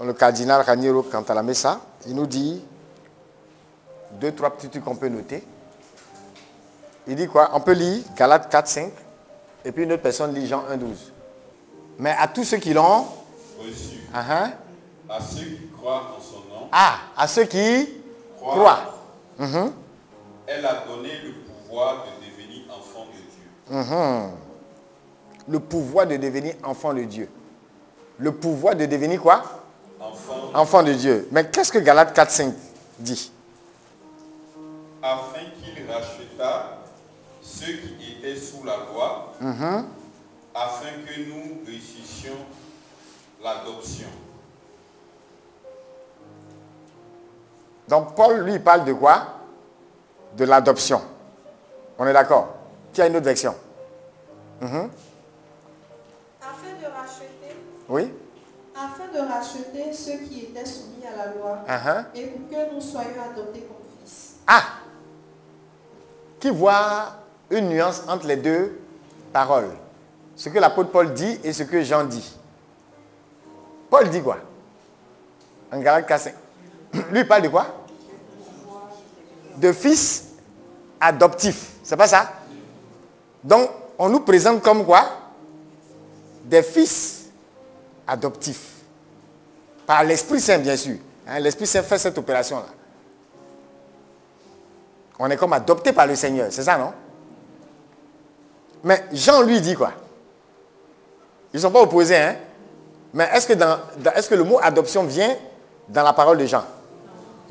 le cardinal Raniero Cantalamessa, il nous dit 2-3 petits trucs qu'on peut noter. Il dit quoi? On peut lire Galates 4-5 et puis une autre personne lit Jean 1-12. Mais à tous ceux qui l'ont reçu, à ceux qui croient en son nom, à ceux qui croient. Elle a donné le pouvoir de devenir enfant de Dieu. Le pouvoir de devenir enfant de Dieu. Le pouvoir de devenir quoi? Enfant de Dieu. Mais qu'est-ce que Galates 4-5 dit? Afin qu'il racheta ceux qui étaient sous la loi, afin que nous réussissions l'adoption. Donc Paul, lui, parle de quoi? De l'adoption. On est d'accord? Qui a une autre version? Afin de racheter. Oui? Afin de racheter ceux qui étaient soumis à la loi et pour que nous soyons adoptés comme fils. Qui voit une nuance entre les deux paroles? Ce que l'apôtre Paul dit et ce que Jean dit. Paul dit quoi? En Galates 4:5. Lui, il parle de quoi? De fils adoptifs. C'est pas ça? Donc, on nous présente comme quoi? Des fils adoptifs. Par l'Esprit Saint, bien sûr. L'Esprit Saint fait cette opération-là. On est comme adopté par le Seigneur. C'est ça, non? Mais Jean, lui, dit quoi? Ils ne sont pas opposés, hein? Mais est-ce que le mot adoption vient dans la parole de Jean?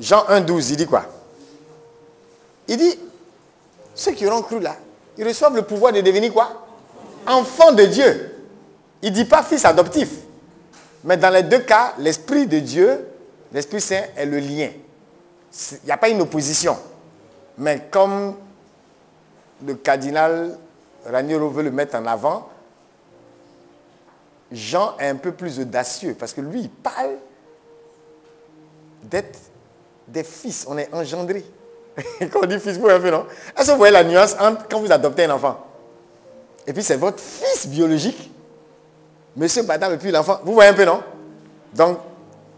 Jean 1,12, il dit quoi? Il dit, ceux qui auront cru là, ils reçoivent le pouvoir de devenir quoi? Enfants de Dieu. Il ne dit pas fils adoptif. Mais dans les deux cas, l'Esprit de Dieu, l'Esprit Saint est le lien. Il n'y a pas une opposition. Mais comme le cardinal Raniero veut le mettre en avant, Jean est un peu plus audacieux parce que lui, il parle d'être des fils. On est engendrés. Quand on dit fils, vous voyez un peu, non? Est-ce que vous voyez la nuance entre quand vous adoptez un enfant et puis c'est votre fils biologique, monsieur, madame, et puis l'enfant? Vous voyez un peu, non? Donc,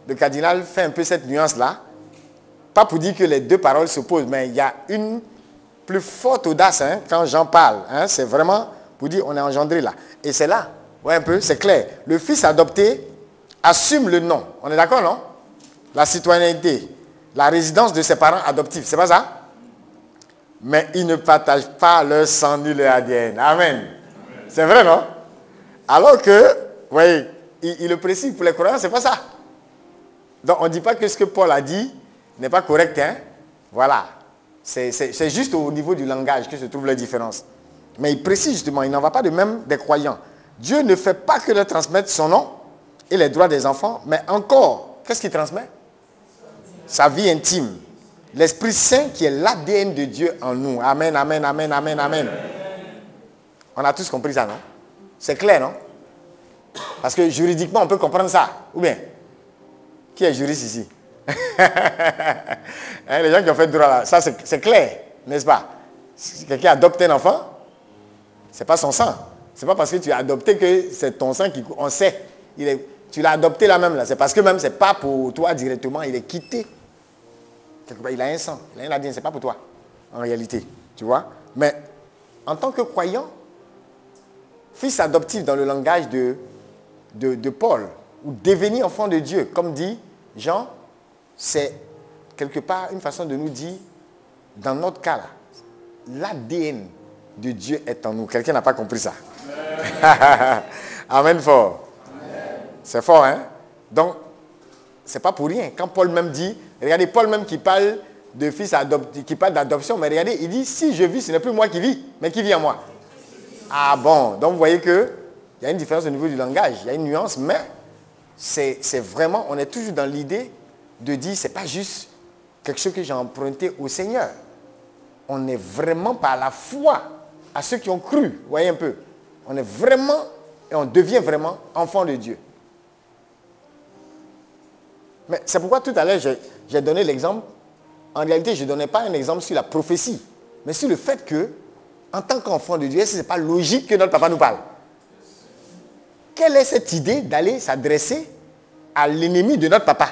le cardinal fait un peu cette nuance-là. Pas pour dire que les deux paroles s'opposent, mais il y a une plus forte audace quand Jean parle. C'est vraiment pour dire on est engendré là. Et c'est là, vous voyez un peu, c'est clair. Le fils adopté assume le nom. On est d'accord, non? La citoyenneté, la résidence de ses parents adoptifs, c'est pas ça? Mais ils ne partagent pas leur sang ni leur ADN. Amen. C'est vrai, non? Alors que, vous voyez, il le précise pour les croyants, c'est pas ça. Donc on ne dit pas que ce que Paul a dit n'est pas correct, hein? Voilà. C'est juste au niveau du langage que se trouve la différence. Mais il précise justement, il n'en va pas de même des croyants. Dieu ne fait pas que leur transmettre son nom et les droits des enfants, mais encore, qu'est-ce qu'il transmet? Sa vie intime. L'Esprit Saint qui est l'ADN de Dieu en nous. Amen, amen, amen, amen, amen. On a tous compris ça, non? C'est clair, non? Parce que juridiquement, on peut comprendre ça. Ou bien? Qui est juriste ici? Les gens qui ont fait droit là, ça c'est clair, n'est-ce pas? Si quelqu'un adopte un enfant, c'est pas son sang. C'est pas parce que tu as adopté que c'est ton sang qui... On sait. Tu l'as adopté là même là. C'est parce que même c'est pas pour toi directement, il est quitté. Il a un sang, il a un ADN, c'est pas pour toi, en réalité. Tu vois? Mais en tant que croyant, fils adoptif dans le langage de Paul, ou devenir enfant de Dieu, comme dit Jean, c'est quelque part une façon de nous dire, dans notre cas là, l'ADN de Dieu est en nous. Quelqu'un n'a pas compris ça? Amen fort. C'est fort, hein? Donc, c'est pas pour rien. Quand Paul même dit, regardez Paul même qui parle de fils adoptif, qui parle d'adoption, mais regardez, il dit, si je vis, ce n'est plus moi qui vis, mais qui vit en moi. Ah bon, donc vous voyez qu'il y a une différence au niveau du langage, il y a une nuance, mais c'est vraiment, on est toujours dans l'idée de dire, c'est pas juste quelque chose que j'ai emprunté au Seigneur. On est vraiment par la foi à ceux qui ont cru, vous voyez un peu. On est vraiment, et on devient vraiment enfant de Dieu. Mais c'est pourquoi tout à l'heure, j'ai donné l'exemple. En réalité, je ne donnais pas un exemple sur la prophétie, mais sur le fait que, en tant qu'enfant de Dieu, est-ce que ce n'est pas logique que notre papa nous parle? Quelle est cette idée d'aller s'adresser à l'ennemi de notre papa.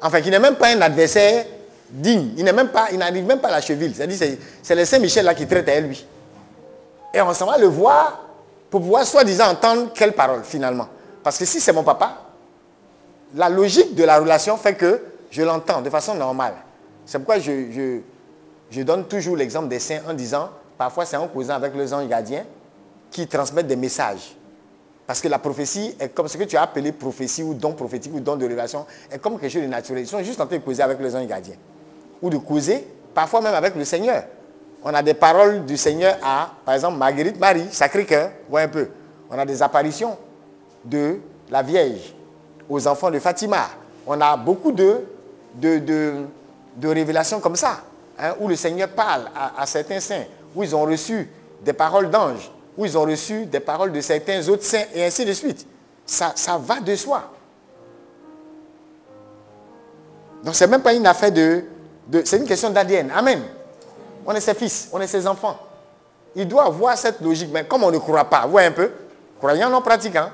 Enfin, qui n'est même pas un adversaire digne. Il n'arrive même pas à la cheville. C'est-à-dire, c'est le Saint-Michel là qui traite à lui. Et on s'en va le voir pour pouvoir soi-disant entendre quelle parole finalement. Parce que si c'est mon papa, la logique de la relation fait que je l'entends de façon normale. C'est pourquoi je donne toujours l'exemple des saints en disant, parfois c'est en causant avec les anges gardiens qui transmettent des messages. Parce que la prophétie est comme ce que tu as appelé prophétie ou don prophétique ou don de révélation, est comme quelque chose de naturel. Ils sont juste en train de causer avec les anges gardiens. Ou de causer, parfois même avec le Seigneur. On a des paroles du Seigneur à, par exemple, Marguerite Marie, Sacré-Cœur, voyez un peu. On a des apparitions de la Vierge aux enfants de Fatima. On a beaucoup de révélations comme ça, hein, où le Seigneur parle à certains saints, où ils ont reçu des paroles d'anges, où ils ont reçu des paroles de certains autres saints, et ainsi de suite. Ça va de soi. Donc, ce n'est même pas une affaire c'est une question d'ADN. Amen. On est ses fils, on est ses enfants. Il doit avoir cette logique. Mais comme on ne croit pas, vous voyez un peu, croyants non pratiquants,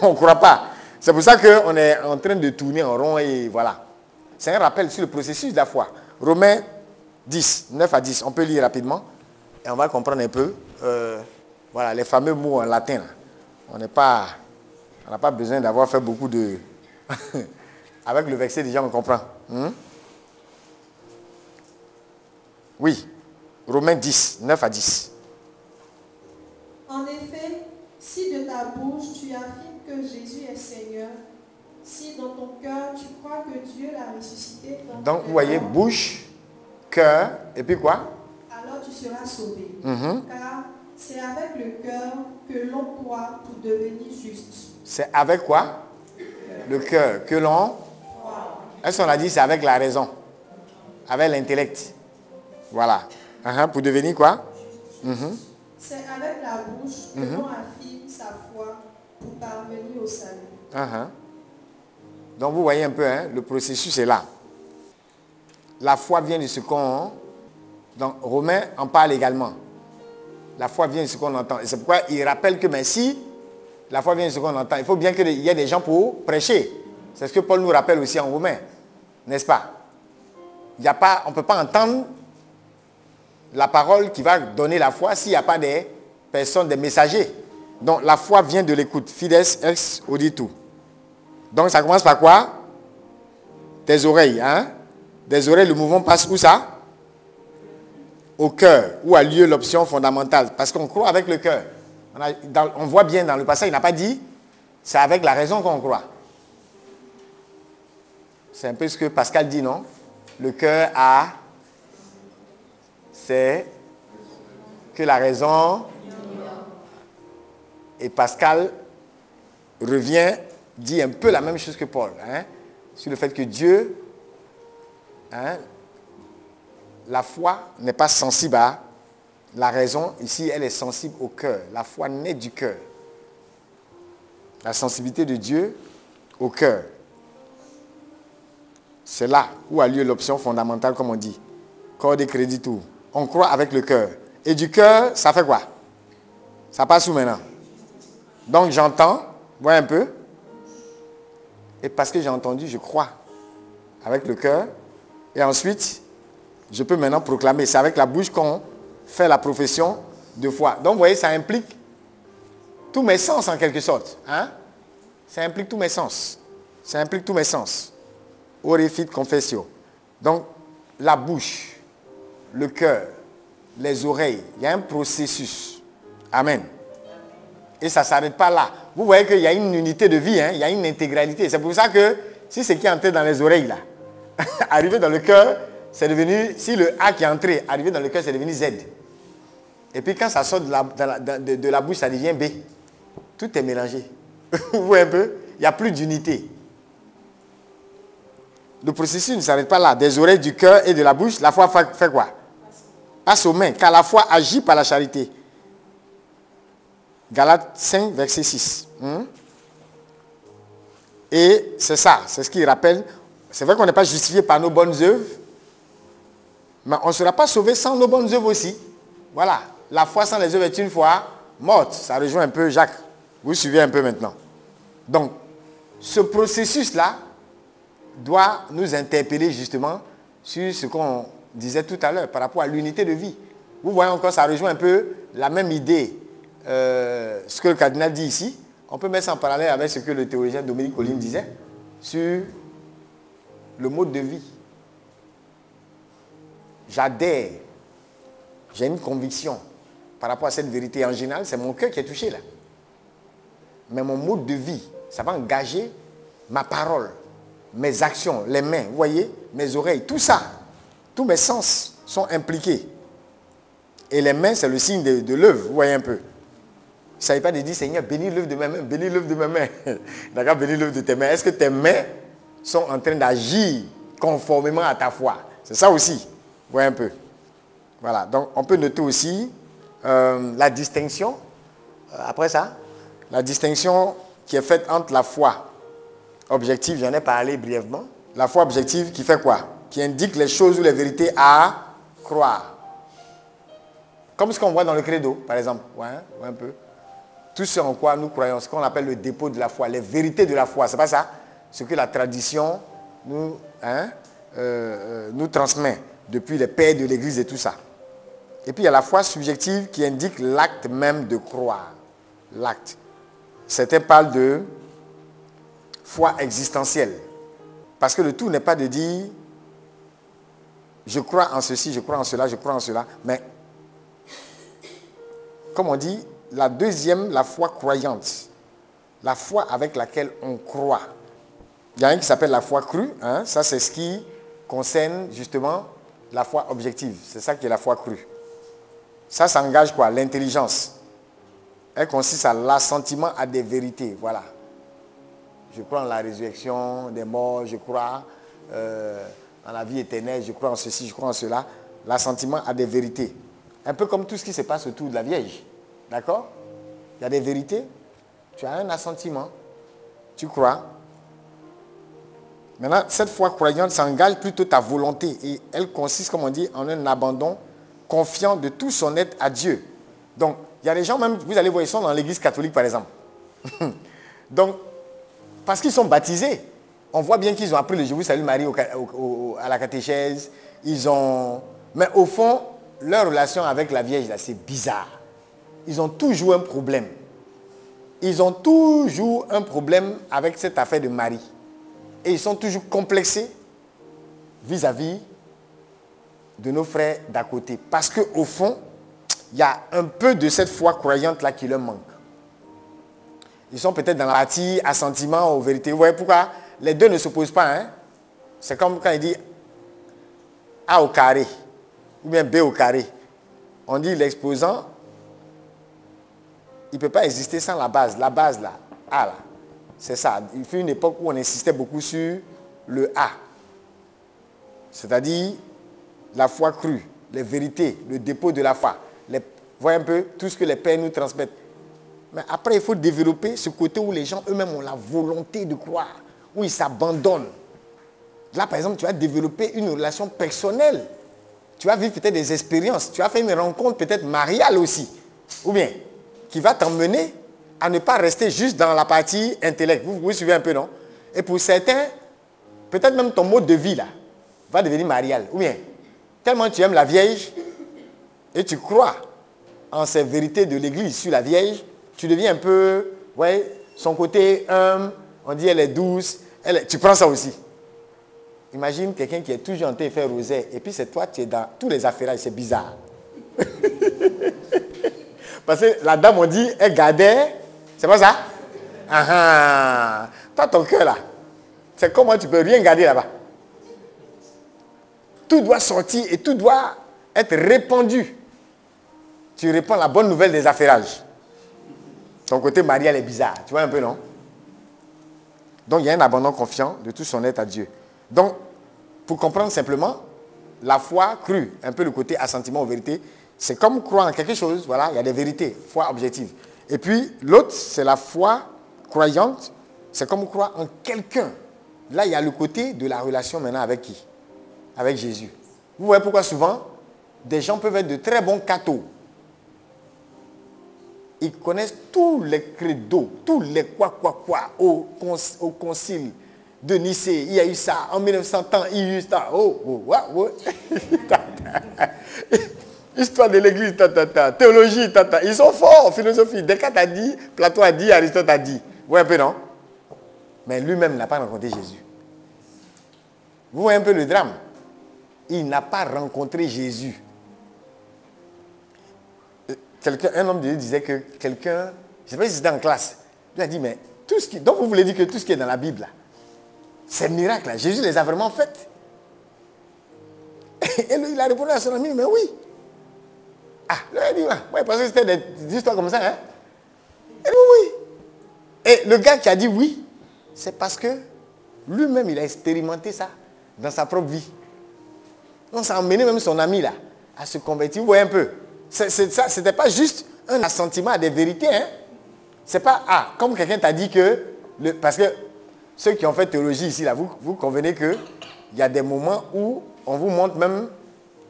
on ne croit pas. C'est pour ça qu'on est en train de tourner en rond et voilà. C'est un rappel sur le processus de la foi. Romains 10, 9 à 10. On peut lire rapidement et on va comprendre un peu. Voilà, les fameux mots en latin. Là. On n'a pas besoin d'avoir fait beaucoup de... Avec le verset, déjà, on comprend. Oui, Romains 10, 9 à 10. En effet, si de ta bouche tu affirmes que Jésus est Seigneur, si dans ton cœur tu crois que Dieu l'a ressuscité... Donc, vous voyez, bouche, cœur, et puis quoi? Alors tu seras sauvé. Car c'est avec le cœur que l'on croit pour devenir juste. C'est avec quoi? Le cœur que l'on... Est-ce qu'on a dit c'est avec la raison? Avec l'intellect. Voilà. Pour devenir quoi? C'est avec la bouche que l'on affirme sa foi pour parvenir au salut. Donc vous voyez un peu, hein, le processus est là. La foi vient de ce qu'on... Donc Romain en parle également. La foi vient de ce qu'on entend. Et c'est pourquoi il rappelle que si la foi vient de ce qu'on entend, il faut bien qu'il y ait des gens pour prêcher. C'est ce que Paul nous rappelle aussi en Romain. N'est-ce pas? On ne peut pas entendre la parole qui va donner la foi s'il n'y a pas des personnes, des messagers. Donc la foi vient de l'écoute. Fides ex auditu. Donc ça commence par quoi? Tes oreilles. Hein? Des oreilles, le mouvement passe où ça? Au cœur, où a lieu l'option fondamentale. Parce qu'on croit avec le cœur. On voit bien dans le passage, il n'a pas dit, c'est avec la raison qu'on croit. C'est un peu ce que Pascal dit, non? Le cœur a... C'est que la raison... Et Pascal revient, dit un peu la même chose que Paul, hein, sur le fait que Dieu, hein, la foi n'est pas sensible à la raison. Ici, elle est sensible au cœur. La foi naît du cœur. La sensibilité de Dieu au cœur. C'est là où a lieu l'option fondamentale, comme on dit. Corps de crédit, tout. On croit avec le cœur. Et du cœur, ça fait quoi? Ça passe où maintenant? Donc j'entends, voyez un peu. Et parce que j'ai entendu, je crois avec le cœur. Et ensuite, je peux maintenant proclamer. C'est avec la bouche qu'on fait la profession de foi. Donc vous voyez, ça implique tous mes sens en quelque sorte. Hein? Ça implique tous mes sens. Ça implique tous mes sens. Orifit confessio. Donc, la bouche, le cœur, les oreilles, il y a un processus. Amen. Et ça ne s'arrête pas là. Vous voyez qu'il y a une unité de vie, hein? Il y a une intégralité. C'est pour ça que si ce qui est entré dans les oreilles, là, arrivé dans le cœur, c'est devenu, si le A qui est entré, arrivé dans le cœur, c'est devenu Z. Et puis quand ça sort de la bouche, ça devient B. Tout est mélangé. Vous voyez un peu? Il n'y a plus d'unité. Le processus ne s'arrête pas là. Des oreilles, du cœur et de la bouche, la foi fait quoi? Passe aux mains, car la foi agit par la charité. Galates 5, verset 6. Et c'est ça, c'est ce qu'il rappelle. C'est vrai qu'on n'est pas justifié par nos bonnes œuvres, mais on ne sera pas sauvé sans nos bonnes œuvres aussi. Voilà, la foi sans les œuvres est une foi morte. Ça rejoint un peu Jacques. Vous suivez un peu maintenant. Donc, ce processus-là doit nous interpeller justement sur ce qu'on disait tout à l'heure par rapport à l'unité de vie. Vous voyez encore, ça rejoint un peu la même idée, ce que le cardinal dit ici. On peut mettre ça en parallèle avec ce que le théologien Dominique Colline disait sur le mode de vie. J'adhère, j'ai une conviction par rapport à cette vérité. En général, c'est mon cœur qui est touché là. Mais mon mode de vie, ça va engager ma parole, mes actions, les mains, vous voyez, mes oreilles, tout ça, tous mes sens sont impliqués. Et les mains, c'est le signe de l'œuvre, vous voyez un peu. Il ne s'agit pas de dire, Seigneur, bénis l'œuvre de mes mains, bénis l'œuvre de mes mains. D'accord, bénis l'œuvre de tes mains. Est-ce que tes mains sont en train d'agir conformément à ta foi? C'est ça aussi, vous voyez un peu. Voilà, donc on peut noter aussi la distinction, après ça, la distinction qui est faite entre la foi objective, j'en ai parlé brièvement. La foi objective qui fait quoi? Qui indique les choses ou les vérités à croire. Comme ce qu'on voit dans le credo, par exemple. Ouais, un peu. Tout ce en quoi nous croyons, ce qu'on appelle le dépôt de la foi, les vérités de la foi. C'est pas ça? Ce que la tradition nous transmet depuis les pères de l'Église et tout ça. Et puis il y a la foi subjective qui indique l'acte même de croire. L'acte. Certains parlent de foi existentielle. Parce que le tout n'est pas de dire je crois en ceci, je crois en cela, je crois en cela. Mais, comme on dit, la deuxième, la foi croyante. La foi avec laquelle on croit. Il y a un qui s'appelle la foi crue. Hein, ça, c'est ce qui concerne justement la foi objective. C'est ça qui est la foi crue. Ça engage quoi? L'intelligence. Elle consiste à l'assentiment à des vérités. Voilà. Je crois en la résurrection des morts, je crois en la vie éternelle, je crois en ceci, je crois en cela. L'assentiment à des vérités. Un peu comme tout ce qui se passe autour de la Vierge. D'accord? Il y a des vérités. Tu as un assentiment. Tu crois. Maintenant, cette foi croyante, ça engage plutôt ta volonté. Et elle consiste, comme on dit, en un abandon confiant de tout son être à Dieu. Donc, il y a des gens, même, vous allez voir, ils sont dans l'église catholique, par exemple. Donc, parce qu'ils sont baptisés, on voit bien qu'ils ont appris le Je vous salue Marie à la catéchèse. Mais au fond, leur relation avec la Vierge, là, c'est bizarre. Ils ont toujours un problème. Ils ont toujours un problème avec cette affaire de Marie. Et ils sont toujours complexés vis-à-vis de nos frères d'à côté. Parce qu'au fond, il y a un peu de cette foi croyante-là qui leur manque. Ils sont peut-être dans la partie assentiment aux vérités. Vous voyez pourquoi les deux ne s'opposent pas. Hein? C'est comme quand il dit A au carré ou bien B au carré. On dit l'exposant, il ne peut pas exister sans la base. La base là, A là. C'est ça. Il fut une époque où on insistait beaucoup sur le A. C'est-à-dire la foi crue, les vérités, le dépôt de la foi. Vous voyez un peu tout ce que les pères nous transmettent. Mais après, il faut développer ce côté où les gens eux-mêmes ont la volonté de croire, où ils s'abandonnent. Là, par exemple, tu vas développer une relation personnelle. Tu vas vivre peut-être des expériences. Tu vas faire une rencontre peut-être mariale aussi. Ou bien, qui va t'emmener à ne pas rester juste dans la partie intellect. Vous suivez un peu, non? Et pour certains, peut-être même ton mode de vie, là, va devenir marial. Ou bien, tellement tu aimes la Vierge et tu crois en ces vérités de l'Église sur la Vierge, tu deviens un peu, ouais, son côté on dit elle est douce, tu prends ça aussi. Imagine quelqu'un qui est toujours en train de faire rosaire et puis c'est toi, tu es dans tous les affaires, c'est bizarre. Parce que la dame, on dit, elle gardait, c'est pas ça? Toi, ton cœur là, c'est comment tu peux rien garder là-bas. Tout doit sortir et tout doit être répandu. Tu répands la bonne nouvelle des affairages. Ton côté marial est bizarre, tu vois un peu, non? Donc, il y a un abandon confiant de tout son être à Dieu. Donc, pour comprendre simplement, la foi crue, un peu le côté assentiment aux vérités, c'est comme croire en quelque chose, voilà, il y a des vérités, foi objective. Et puis, l'autre, c'est la foi croyante, c'est comme croire en quelqu'un. Là, il y a le côté de la relation maintenant avec qui? Avec Jésus. Vous voyez pourquoi souvent, des gens peuvent être de très bons cathos. ils connaissent tous les credos, tous les quoi au concile de Nicée. Il y a eu ça. En 1900 ans, il y a eu ça. Histoire de l'église, théologie, ils sont forts en philosophie. Descartes a dit, Platon a dit, Aristote a dit. Vous voyez un peu, non? Mais lui-même n'a pas rencontré Jésus. Vous voyez un peu le drame? Il n'a pas rencontré Jésus. Un homme de Dieu disait que quelqu'un, je ne sais pas si c'était en classe, lui a dit, mais tout ce qui, donc vous voulez dire que tout ce qui est dans la Bible, là, c'est miracle, là, Jésus les a vraiment faites. Et lui, il a répondu à son ami, mais oui. Ah, lui a dit, ouais, parce que c'était des histoires comme ça, hein. Et oui. Et le gars qui a dit oui, c'est parce que lui-même, il a expérimenté ça dans sa propre vie. Donc ça a emmené même son ami, là, à se convertir. Vous voyez un peu. Ça, c'était pas juste un assentiment à des vérités, hein. C'est pas, comme quelqu'un t'a dit que, parce que ceux qui ont fait théologie ici, là, vous convenez qu'il y a des moments où on vous montre même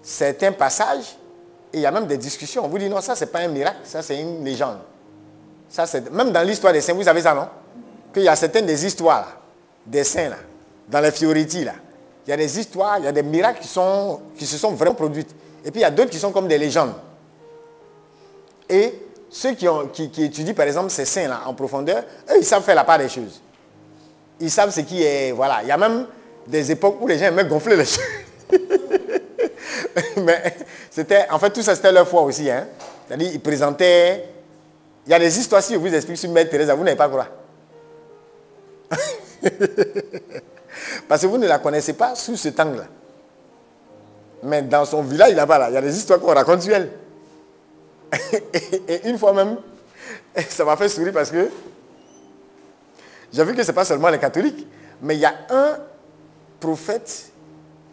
certains passages et il y a même des discussions. On vous dit non, ça c'est pas un miracle, ça c'est une légende. Ça, même dans l'histoire des saints, vous savez ça, non? Qu'il y a certaines des histoires là, des saints, là, dans les Fioriti, là. Il y a des histoires, il y a des miracles qui se sont vraiment produits. Et puis il y a d'autres qui sont comme des légendes. Et ceux qui étudient par exemple ces saints là en profondeur, eux ils savent faire la part des choses. Ils savent ce qui est, voilà. Il y a même des époques où les gens aimaient gonfler les choses. Mais c'était, en fait tout ça c'était leur foi aussi, hein. C'est-à-dire ils présentaient, il y a des histoires, si je vous explique sur Mère Thérèse, vous n'avez pas croire. Parce que vous ne la connaissez pas sous cet angle-là. Mais dans son village là-bas, là, il y a des histoires qu'on raconte sur elle. Et une fois même, ça m'a fait sourire parce que j'ai vu que ce n'est pas seulement les catholiques, mais il y a un prophète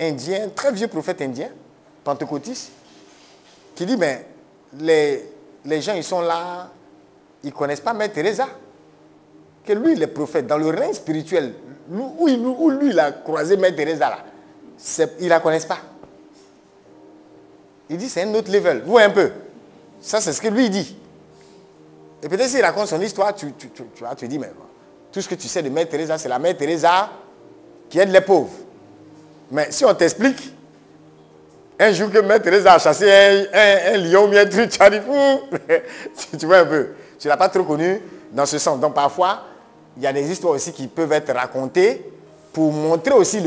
indien, très vieux prophète indien, pentecôtiste, qui dit, mais les gens, ils sont là, ils ne connaissent pas Mère Teresa. Que lui, il est prophète, dans le règne spirituel, où lui, il a croisé Mère Teresa, là, ils ne la connaissent pas. Il dit, c'est un autre level. Vous voyez un peu. Ça, c'est ce que lui dit. Et peut-être s'il raconte son histoire, tu vas te dire, mais tout ce que tu sais de Mère Teresa, c'est la Mère Teresa qui aide les pauvres. Mais si on t'explique, un jour que Mère Teresa a chassé un lion, bien truc, tu as dit, tu vois un peu. Tu ne l'as pas trop connu dans ce sens. Donc parfois, il y a des histoires aussi qui peuvent être racontées pour montrer aussi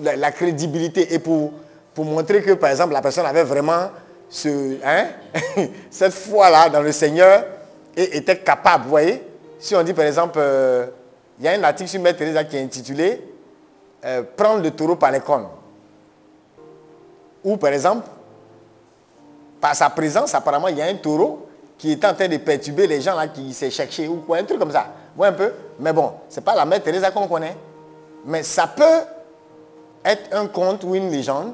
la crédibilité et pour montrer que, par exemple, la personne avait vraiment cette foi-là dans le Seigneur et était capable, vous voyez. Si on dit, par exemple, il y a un article sur Mère Teresa qui est intitulé « Prendre le taureau par les cornes ». Ou, par exemple, par sa présence, apparemment, il y a un taureau qui est en train de perturber les gens là qui s'est cherché ou quoi, un truc comme ça. Vous voyez un peu. Mais bon, ce n'est pas la Mère Teresa qu'on connaît. Mais ça peut être un conte ou une légende,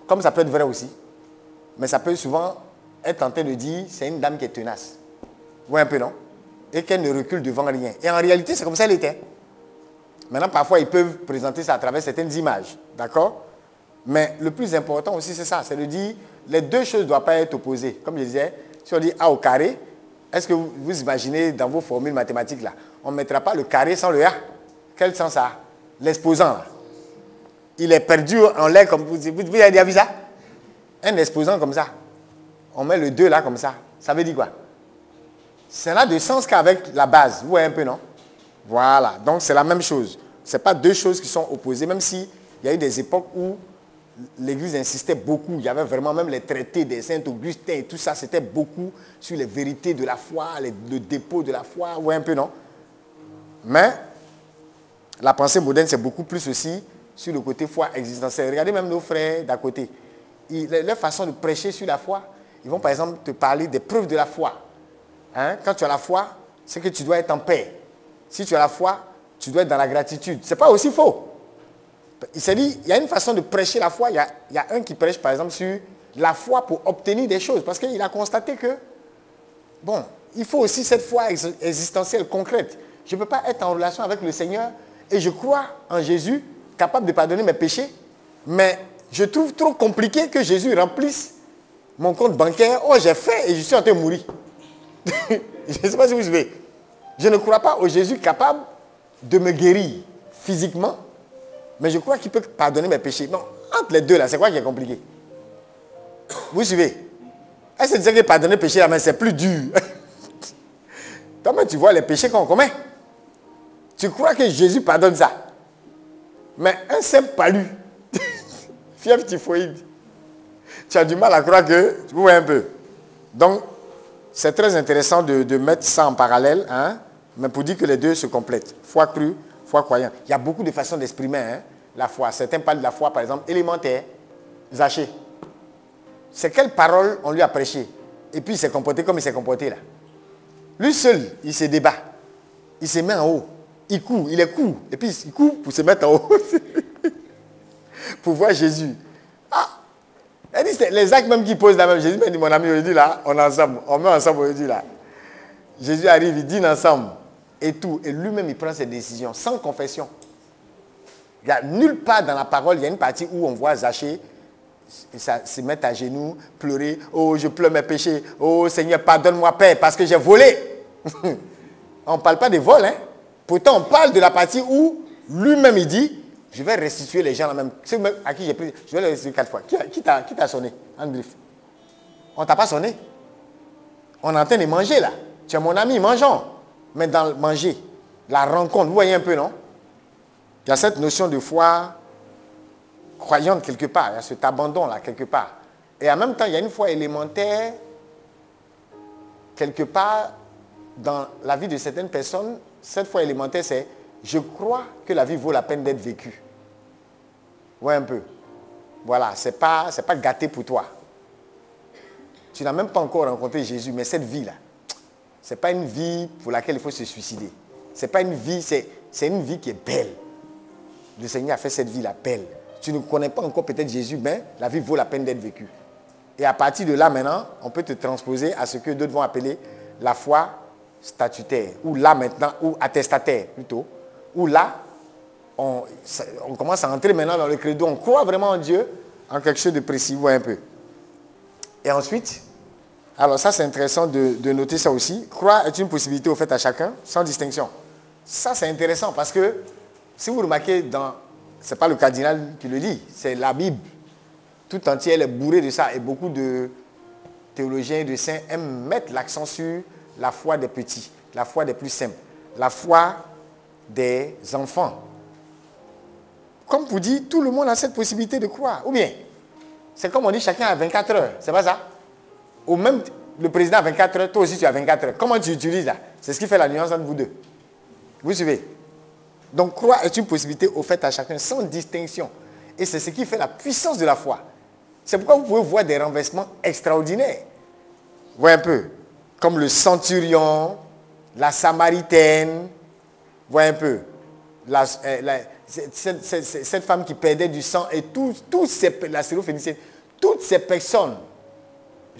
comme ça peut être vrai aussi. Mais ça peut souvent être tenté de dire c'est une dame qui est tenace. Vous voyez un peu, non? Et qu'elle ne recule devant rien. Et en réalité, c'est comme ça qu'elle était. Maintenant, parfois, ils peuvent présenter ça à travers certaines images. D'accord? Mais le plus important aussi, c'est ça. C'est de dire, les deux choses ne doivent pas être opposées. Comme je disais, si on dit A au carré, est-ce que vous imaginez dans vos formules mathématiques, là, on ne mettra pas le carré sans le A? Quel sens ça a? L'exposant, là. Il est perdu en l'air comme vous avez déjà vu ça? Un exposant comme ça. On met le 2 là comme ça. Ça veut dire quoi? Ça n'a de sens qu'avec la base. Vous voyez un peu, non? Voilà. Donc c'est la même chose. Ce n'est pas deux choses qui sont opposées, même s'il y a eu des époques où l'Église insistait beaucoup. Il y avait vraiment même les traités des saints Augustins et tout ça. C'était beaucoup sur les vérités de la foi, le dépôt de la foi. Vous voyez un peu, non? Mais la pensée moderne, c'est beaucoup plus aussi sur le côté foi existentielle. Regardez même nos frères d'à côté. Leur façon de prêcher sur la foi, ils vont par exemple te parler des preuves de la foi. Hein? Quand tu as la foi, c'est que tu dois être en paix. Si tu as la foi, tu dois être dans la gratitude. Ce n'est pas aussi faux. Il s'est dit, il y a une façon de prêcher la foi. Il y a un qui prêche par exemple sur la foi pour obtenir des choses. Parce qu'il a constaté que, bon, il faut aussi cette foi existentielle, concrète. Je ne peux pas être en relation avec le Seigneur et je crois en Jésus, capable de pardonner mes péchés, mais je trouve trop compliqué que Jésus remplisse mon compte bancaire. Oh, j'ai fait et je suis en train de mourir. Je ne sais pas si vous suivez. Je ne crois pas au Jésus capable de me guérir physiquement, mais je crois qu'il peut pardonner mes péchés. Non, entre les deux là, c'est quoi qui est compliqué? Vous suivez? Est-ce que tu sais que pardonner le péché là, mais c'est plus dur? Toi-même, tu vois les péchés qu'on commet. Tu crois que Jésus pardonne ça? Mais un simple palu, fièvre typhoïde, tu as du mal à croire que... Vous voyez un peu. Donc, c'est très intéressant de mettre ça en parallèle, hein, mais pour dire que les deux se complètent. Foi crue, foi croyant. Il y a beaucoup de façons d'exprimer hein, la foi. Certains parlent de la foi, par exemple, élémentaire. Zaché. C'est quelle parole on lui a prêché? Et puis il s'est comporté comme il s'est comporté là. Lui seul, il se débat. Il se met en haut. Il court, il est court. Et puis il court pour se mettre en haut. Pour voir Jésus. Ah! Elle dit, c'est les actes même qui posent la même. Jésus m'a dit, mon ami, aujourd'hui là, on est ensemble. On met ensemble aujourd'hui là. Jésus arrive, il dîne ensemble. Et tout. Et lui-même, il prend ses décisions sans confession. Il n'y a nulle part dans la parole, il y a une partie où on voit Zaché se mettre à genoux, pleurer. Oh, je pleure mes péchés. Oh, Seigneur, pardonne-moi, Père, parce que j'ai volé. On ne parle pas de vol, hein. Pourtant, on parle de la partie où lui-même, il dit, je vais restituer les gens là même. Ceux à qui j'ai pris, je vais les restituer 4 fois. Qui t'a sonné? En brief. On ne t'a pas sonné. On est en train de manger là. Tu es mon ami, mangeons. Mais dans le manger, la rencontre, vous voyez un peu, non? Il y a cette notion de foi croyante quelque part. Il y a cet abandon là quelque part. Et en même temps, il y a une foi élémentaire quelque part dans la vie de certaines personnes. Cette foi élémentaire, c'est je crois que la vie vaut la peine d'être vécue. Vous voyez un peu. Voilà, c'est pas gâté pour toi. Tu n'as même pas encore rencontré Jésus, mais cette vie-là, ce n'est pas une vie pour laquelle il faut se suicider. C'est pas une vie, c'est une vie qui est belle. Le Seigneur a fait cette vie-là belle. Tu ne connais pas encore peut-être Jésus, mais la vie vaut la peine d'être vécue. Et à partir de là, maintenant, on peut te transposer à ce que d'autres vont appeler la foi statutaire, ou là maintenant, ou attestataire plutôt, où là, on commence à entrer maintenant dans le credo, on croit vraiment en Dieu, en quelque chose de précis, vous voyez un peu. Et ensuite, alors ça c'est intéressant de noter ça aussi, croire est une possibilité offerte à chacun, sans distinction. Ça c'est intéressant parce que, si vous remarquez, ce n'est pas le cardinal qui le dit, c'est la Bible. Tout entière, elle est bourrée de ça, et beaucoup de théologiens et de saints aiment mettre l'accent sur la foi des petits, la foi des plus simples, la foi des enfants. Comme vous dites, tout le monde a cette possibilité de croire. Ou bien, c'est comme on dit, chacun a 24 heures. C'est pas ça? Ou même le président a 24 heures, toi aussi tu as 24 heures. Comment tu utilises ça? C'est ce qui fait la nuance entre vous deux. Vous suivez? Donc, croire est une possibilité offerte à chacun sans distinction. Et c'est ce qui fait la puissance de la foi. C'est pourquoi vous pouvez voir des renversements extraordinaires. Vous voyez un peu? Comme le centurion, la samaritaine, vous voyez un peu? Cette femme qui perdait du sang et la syrophénicienne, toutes ces personnes,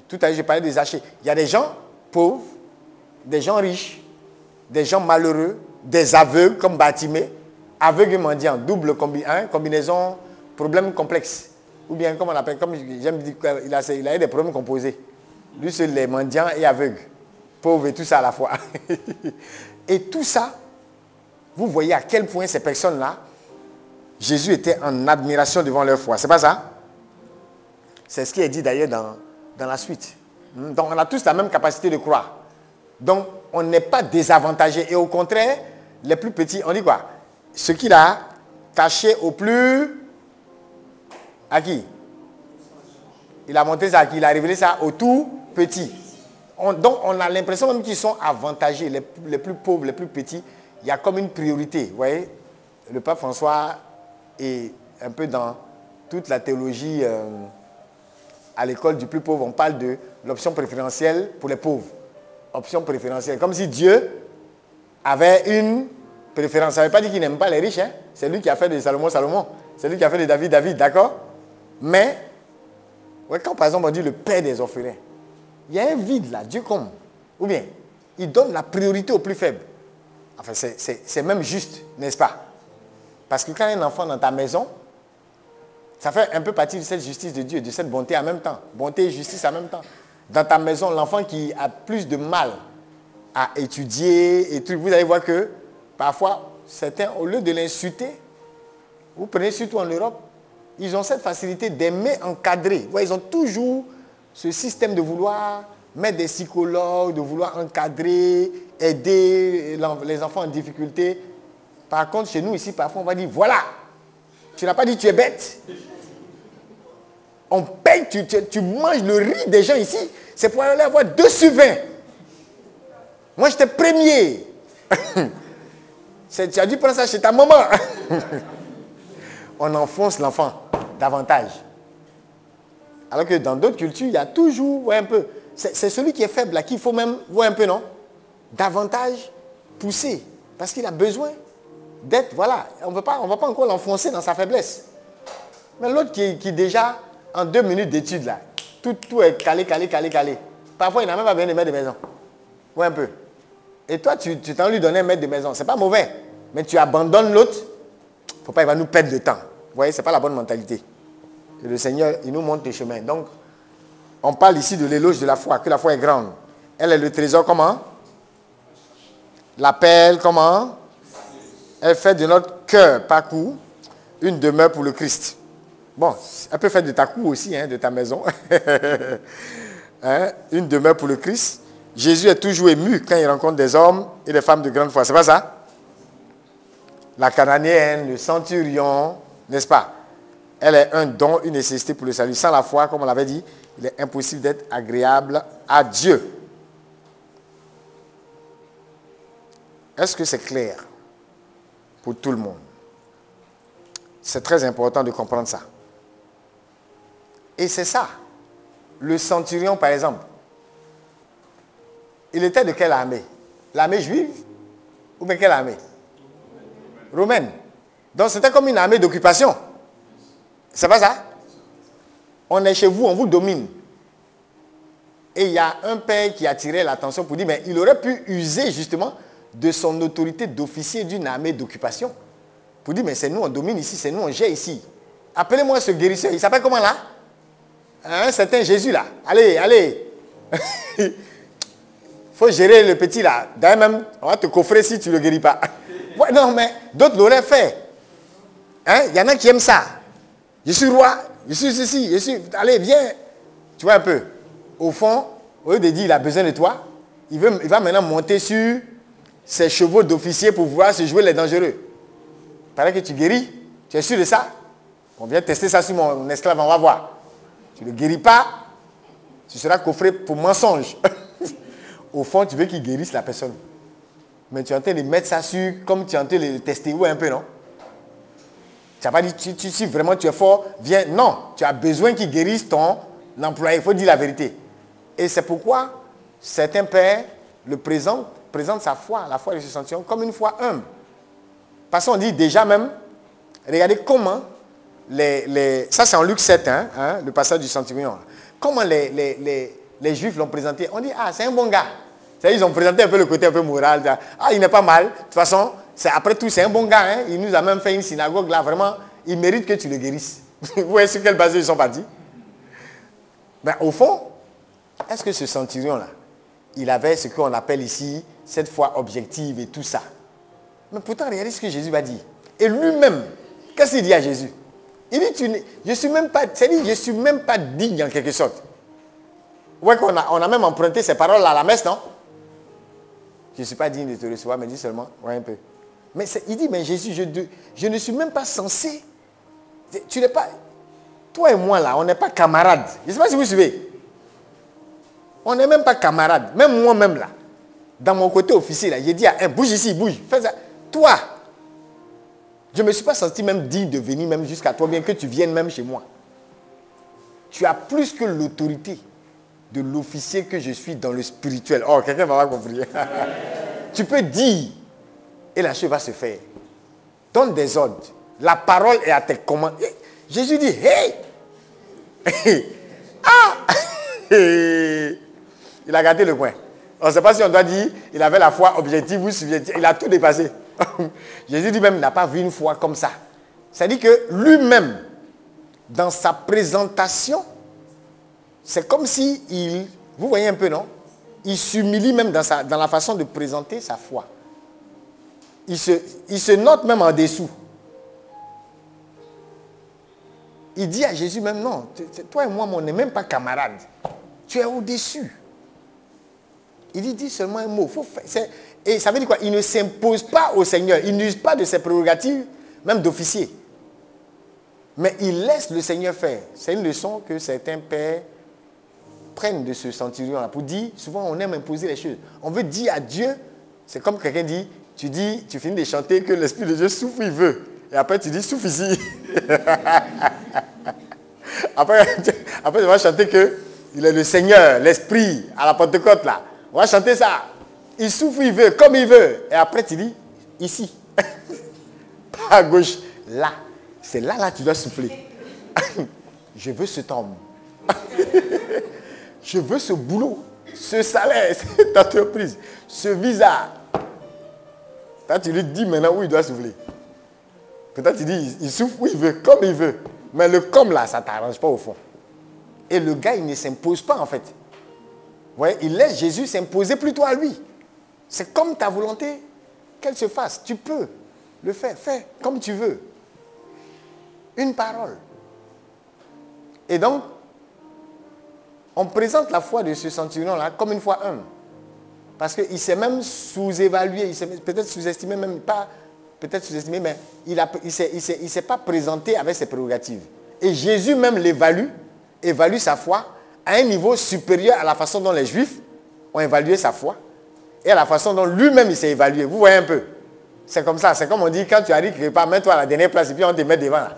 tout à l'heure j'ai parlé des Zachée, il y a des gens pauvres, des gens riches, des gens malheureux, des aveugles comme Bartimée, aveugle et mendiant, double combinaison, problème complexe. Ou bien, comme on appelle, comme j'aime dire, il a des problèmes composés. Lui, c'est les mendiants et aveugles, pauvres et tout ça à la fois. Et tout ça, vous voyez à quel point ces personnes-là, Jésus était en admiration devant leur foi. C'est pas ça? C'est ce qui est dit d'ailleurs dans la suite. Donc, on a tous la même capacité de croire. Donc, on n'est pas désavantagé. Et au contraire, les plus petits, on dit quoi? Ce qu'il a caché au plus... À qui? Il a montré ça à qui? Il a révélé ça au tout petit. Donc, on a l'impression même qu'ils sont avantagés. Les plus pauvres, les plus petits, il y a comme une priorité. Vous voyez? Le pape François est un peu dans toute la théologie à l'école du plus pauvre. On parle de l'option préférentielle pour les pauvres. Option préférentielle. Comme si Dieu avait une préférence. Ça ne veut pas dire qu'il n'aime pas les riches. Hein? C'est lui qui a fait de Salomon, Salomon. C'est lui qui a fait de David, David. D'accord? Mais, ouais, quand par exemple on dit le père des orphelins, il y a un vide là. Dieu comme. Ou bien, il donne la priorité aux plus faibles. Enfin, c'est même juste, n'est-ce pas? Parce que quand il y a un enfant dans ta maison, ça fait un peu partie de cette justice de Dieu, de cette bonté en même temps. Bonté et justice en même temps. Dans ta maison, l'enfant qui a plus de mal à étudier et tout. Vous allez voir que parfois, certains, au lieu de l'insulter, vous prenez surtout en Europe, ils ont cette facilité d'aimer encadrer. Ouais, ils ont toujours ce système de vouloir mettre des psychologues, de vouloir encadrer, aider les enfants en difficulté. Par contre, chez nous ici, parfois, on va dire, voilà, tu n'as pas dit tu es bête. On paye, tu manges le riz des gens ici. C'est pour aller avoir 2 sur 20. Moi, j'étais premier. Tu as dû prendre ça chez ta maman. On enfonce l'enfant davantage. Alors que dans d'autres cultures, il y a toujours, ouais, un peu, c'est celui qui est faible là qu'il faut même, ouais, un peu, non, davantage pousser. Parce qu'il a besoin d'être, voilà, on ne va pas encore l'enfoncer dans sa faiblesse. Mais l'autre qui déjà, en 2 minutes d'études là, tout est calé. Parfois, il n'a même pas besoin de maître de maison. Ouais, un peu. Et toi, tu t'en lui donner un maître de maison. C'est pas mauvais. Mais tu abandonnes l'autre. Il ne faut pas, il va nous perdre le temps. Vous voyez, ce n'est pas la bonne mentalité. Et le Seigneur, il nous montre le chemin. Donc, on parle ici de l'éloge de la foi, que la foi est grande. Elle est le trésor comment? La perle comment? Elle fait de notre cœur, pas cou, une demeure pour le Christ. Bon, elle peut faire de ta cou aussi, hein, de ta maison. Hein, une demeure pour le Christ. Jésus est toujours ému quand il rencontre des hommes et des femmes de grande foi. C'est pas ça? La Cananéenne, le centurion, n'est-ce pas? Elle est un don, une nécessité pour le salut. Sans la foi, comme on l'avait dit, il est impossible d'être agréable à Dieu. Est-ce que c'est clair pour tout le monde? C'est très important de comprendre ça. Et c'est ça. Le centurion, par exemple, il était de quelle armée? L'armée juive? Ou bien quelle armée? Romaine. Donc c'était comme une armée d'occupation. C'est pas ça? On est chez vous, on vous domine. Et il y a un père qui a attiré l'attention pour dire, mais il aurait pu user justement de son autorité d'officier d'une armée d'occupation. Pour dire, mais c'est nous, on domine ici, c'est nous, on gère ici. Appelez-moi ce guérisseur. Il s'appelle comment là? Un certain Jésus là. Allez. Il faut gérer le petit là. D'ailleurs même, on va te coffrer si tu ne le guéris pas. Ouais, non, mais d'autres l'auraient fait. Hein? Il y en a qui aiment ça. Je suis roi, je suis ceci, je suis... Allez, viens. Tu vois un peu. Au fond, au lieu de dire il a besoin de toi, il va maintenant monter sur ses chevaux d'officier pour pouvoir se jouer les dangereux. Il paraît que tu guéris. Tu es sûr de ça? On vient tester ça sur mon esclave, on va voir. Tu ne le guéris pas, tu seras coffré pour mensonge. Au fond, tu veux qu'il guérisse la personne. Mais tu es en train de mettre ça sur, comme tu es en train de le tester, ouais, un peu, non? Tu n'as pas dit, si vraiment tu es fort, viens. Non, tu as besoin qu'il guérisse ton employé. Il faut dire la vérité. Et c'est pourquoi certains pères le présentent sa foi, la foi de ce centurion, comme une foi humble. Parce qu'on dit déjà même, regardez comment ça c'est en Luc 7, le passage du centurion. Comment les Juifs l'ont présenté. On dit, ah, c'est un bon gars. Ils ont présenté un peu le côté un peu moral. Ah, il n'est pas mal. De toute façon, après tout, c'est un bon gars. Hein. Il nous a même fait une synagogue là. Vraiment, il mérite que tu le guérisses. Vous voyez sur quelle base ils sont partis? Ben, au fond, est-ce que ce centurion-là, il avait ce qu'on appelle ici, cette foi objective et tout ça? Mais pourtant, regardez ce que Jésus va dire. Et lui-même, qu'est-ce qu'il dit à Jésus? Il dit, je ne suis même pas digne en quelque sorte. Ouais, qu'on a même emprunté ces paroles à la messe, non? Je ne suis pas digne de te recevoir, mais dis seulement, ouais, un peu. Mais il dit, mais Jésus, je ne suis même pas censé. Tu n'es pas. Toi et moi, là, on n'est pas camarades. Je ne sais pas si vous suivez. On n'est même pas camarades. Même moi-même, là, dans mon côté officier, là, j'ai dit à un, bouge ici, bouge, fais ça. Toi, je ne me suis pas senti même digne de venir même jusqu'à toi, bien que tu viennes même chez moi. Tu as plus que l'autorité de l'officier que je suis dans le spirituel. Oh, quelqu'un va pas compris. Tu peux dire, et la chose va se faire. Donne des ordres. La parole est à tes commandes. Jésus dit, hey! Ah! Il a gâté le coin. On ne sait pas si on doit dire, il avait la foi objective ou subjective. Il a tout dépassé. Jésus lui-même n'a pas vu une foi comme ça. C'est-à-dire que lui-même, dans sa présentation, c'est comme si vous voyez un peu, non? il s'humilie même dans la façon de présenter sa foi. Il se note même en dessous. Il dit à Jésus même, non, toi et moi, on n'est même pas camarades. Tu es au-dessus. Il dit seulement un mot. Et ça veut dire quoi? Il ne s'impose pas au Seigneur. Il n'use pas de ses prérogatives, même d'officier. Mais il laisse le Seigneur faire. C'est une leçon que certains pères prennent de ce centurion-là pour dire, souvent on aime imposer les choses. On veut dire à Dieu, c'est comme quelqu'un dit, tu finis de chanter que l'Esprit de Dieu souffle, il veut. Et après tu dis, souffle ici. après tu vas chanter qu'il est le Seigneur, l'Esprit, à la Pentecôte là. On va chanter ça. Il souffle, il veut, comme il veut. Et après tu dis, ici. Pas à gauche, là. C'est là tu dois souffler. Je veux cet homme. Je veux ce boulot, ce salaire, cette entreprise, ce visa. Là, tu lui dis maintenant où il doit souffler. Peut-être tu dis, il souffle où il veut, comme il veut. Mais le comme là, ça ne t'arrange pas au fond. Et le gars, il ne s'impose pas en fait. Ouais, il laisse Jésus s'imposer plutôt à lui. C'est comme ta volonté qu'elle se fasse. Tu peux le faire. Fais comme tu veux. Une parole. Et donc, on présente la foi de ce centurion-là comme une foi humble. Parce qu'il s'est même sous-évalué, il s'est peut-être sous-estimé, même pas, peut-être sous-estimé, mais il ne s'est pas présenté avec ses prérogatives. Et Jésus même évalue sa foi à un niveau supérieur à la façon dont les Juifs ont évalué sa foi et à la façon dont lui-même il s'est évalué. Vous voyez un peu? C'est comme ça, c'est comme on dit, quand tu arrives quelque part, mets-toi à la dernière place et puis on te met devant là.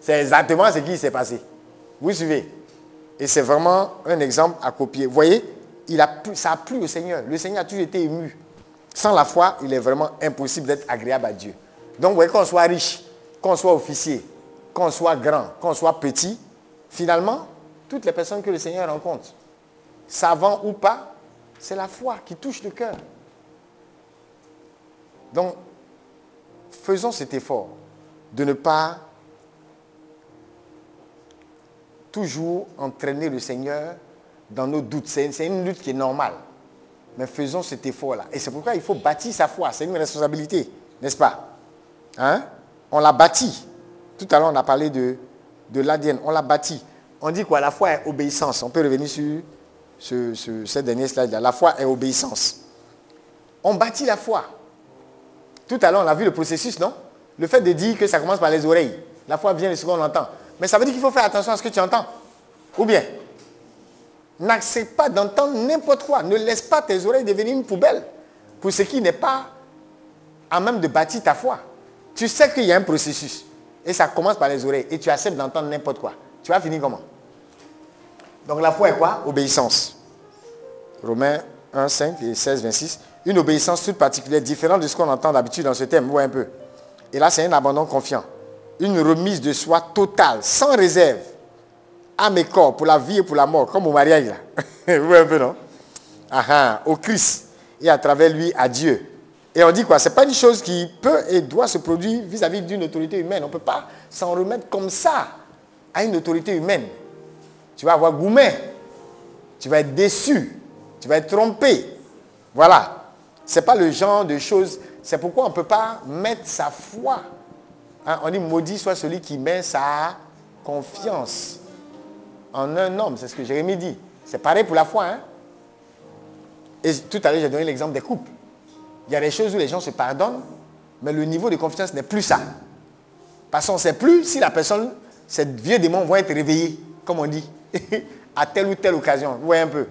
C'est exactement ce qui s'est passé. Vous suivez? Et c'est vraiment un exemple à copier. Vous voyez, ça a plu au Seigneur. Le Seigneur a toujours été ému. Sans la foi, il est vraiment impossible d'être agréable à Dieu. Donc, vous voyez, qu'on soit riche, qu'on soit officier, qu'on soit grand, qu'on soit petit, finalement, toutes les personnes que le Seigneur rencontre, savants ou pas, c'est la foi qui touche le cœur. Donc, faisons cet effort de ne pas toujours entraîner le Seigneur dans nos doutes. C'est une lutte qui est normale. Mais faisons cet effort-là. Et c'est pourquoi il faut bâtir sa foi. C'est une responsabilité, n'est-ce pas? Hein? On l'a bâti. Tout à l'heure, on a parlé de l'ADN. On l'a bâti. On dit quoi? La foi est obéissance. On peut revenir sur cette dernière slide-là. La foi est obéissance. On bâtit la foi. Tout à l'heure, on a vu le processus, non? Le fait de dire que ça commence par les oreilles. La foi vient de ce qu'on entend. Mais ça veut dire qu'il faut faire attention à ce que tu entends. Ou bien, n'accepte pas d'entendre n'importe quoi. Ne laisse pas tes oreilles devenir une poubelle pour ce qui n'est pas à même de bâtir ta foi. Tu sais qu'il y a un processus. Et ça commence par les oreilles. Et tu acceptes d'entendre n'importe quoi. Tu vas finir comment? Donc la foi est quoi? Obéissance. Romains 1, 5 et 16, 26. Une obéissance toute particulière, différente de ce qu'on entend d'habitude dans ce thème. Vous voyez un peu. Et là, c'est un abandon confiant. Une remise de soi totale, sans réserve, à mes corps, pour la vie et pour la mort, comme au mariage là. Vous voyez un peu, non? Au Christ, et à travers lui, à Dieu. Et on dit quoi? Ce n'est pas une chose qui peut et doit se produire vis-à-vis d'une autorité humaine. On ne peut pas s'en remettre comme ça à une autorité humaine. Tu vas avoir gourmet, tu vas être déçu, tu vas être trompé. Voilà. Ce n'est pas le genre de choses. C'est pourquoi on ne peut pas mettre sa foi. On dit maudit soit celui qui met sa confiance en un homme. C'est ce que Jérémie dit. C'est pareil pour la foi. Et tout à l'heure, j'ai donné l'exemple des couples. Il y a des choses où les gens se pardonnent, mais le niveau de confiance n'est plus ça. Parce qu'on ne sait plus si la personne, ces vieux démons vont être réveillés, comme on dit, à telle ou telle occasion. Vous voyez un peu.